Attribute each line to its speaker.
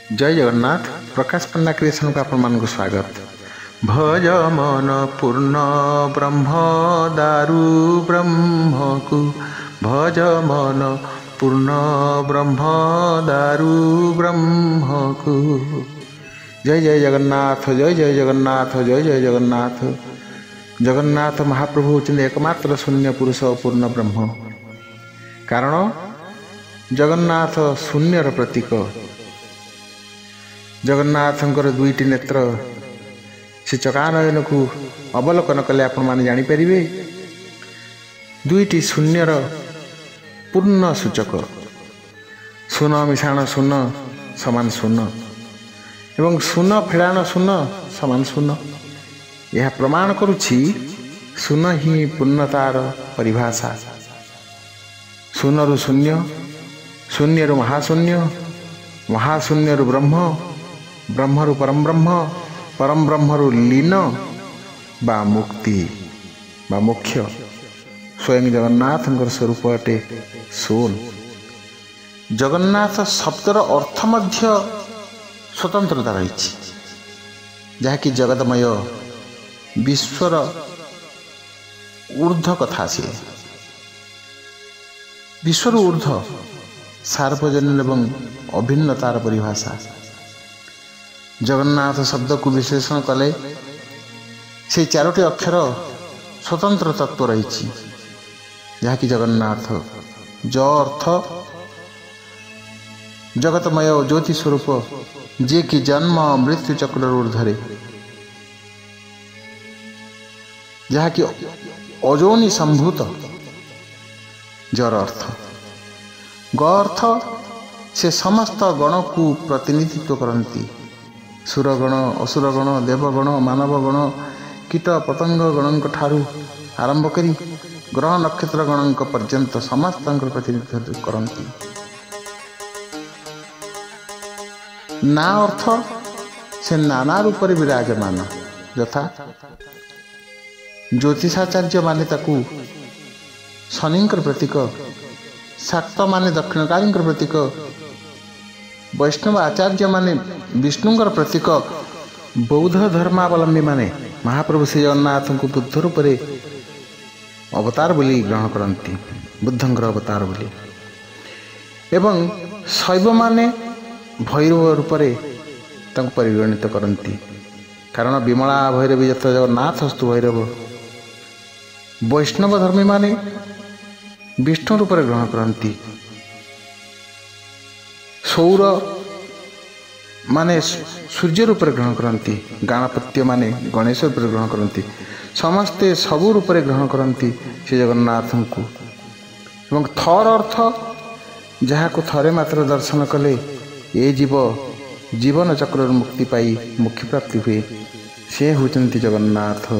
Speaker 1: जय जगन्नाथ। प्रकाश पन्ना क्रिएशन को आपण मान स्वागत। भज मन पूर्ण ब्रह्म दारु ब्रह्म को, भज मन पूर्ण ब्रह्म दारु ब्रह्म को। जय जय जगन्नाथ, जय जय जगन्नाथ, जय जय जगन्नाथ। जगन्नाथ महाप्रभु होते एकमात्र शून्य पुरुष पूर्ण ब्रह्म। कारण जगन्नाथ शून्यर प्रतीक। जगन्नाथंकर दुईटी नेत्र से चकानयन को अवलोकन कले आपण माने जानी परिबे दुईटी शून्यर पूर्ण सूचक। शून मिशाण शून समान शून एवं शून फेड़ाण शून समान शून। यह प्रमाण करुछि शून ही पूर्णतार परिभाषा। शून्यरु शून्य, शून्यरु महाशून्य, महाशून्यरु ब्रह्म, ब्रह्मरु परम ब्रह्म, परम ब्रह्मरु लीन बा मुक्ति बा मोक्ष। स्वयं जगन्नाथ स्वरूप अटे शून। जगन्नाथ शब्दर अर्थ मध्य स्वतंत्रता रही, जहाँकि जगतमय विश्वर ऊर्ध्व कथा आसे। विश्वर ऊर्ध्व सार्वजनीन एवं अभिन्नतार परिभाषा। जगन्नाथ शब्द को विश्लेषण कले से चारोटी अक्षर स्वतंत्र तत्व रही, जहाँकि जगन्नाथ ज अर्थ जगतमय ज्योति स्वरूप, जे कि जन्म मृत्यु चक्र ऊर्ध्वे, जहाँकि अजोनि संभूत जर अर्थ। ग अर्थ से समस्त गण को प्रतिनिधित्व करती। सुरगण, असुरगण, देवगण, मानवगण, कीट पतंग गण ठारू आरंभ करी ग्रह नक्षत्र गण पर्यंत समस्त प्रतिनिधित्व करती। ना अर्थ से नाना रूप विराजमान, यथा ज्योतिषाचार्य माने ताकू शनिंकर प्रतीक, शाक्त माने दक्षिणकाली प्रतीक, वैष्णव आचार्य माने विष्णुंकर प्रतीक, बौद्ध धर्मावलंबी माने महाप्रभु श्री जगन्नाथ को बुद्ध रूप अवतार बोली ग्रहण करती, बुद्धंकर अवतार बोली। एवं शैव माने भैरव रूप परिगणित करती, कारण विमला भैरवी यत्र जगन्नाथस्तु भैरव। वैष्णव धर्मी माने विष्णु रूप ग्रहण करती। सौर माने सूर्य रूप ग्रहण करती। गणपत्य माने गणेश रूप ग्रहण करती। समस्ते सबू रूप ग्रहण करती श्री जगन्नाथ को। एवं थर अर्थ जहाँ को थरे मात्र दर्शन कले ये जीव जीवन चक्र मुक्ति पाई मुक्ति प्राप्ति हुए, से होती जगन्नाथ।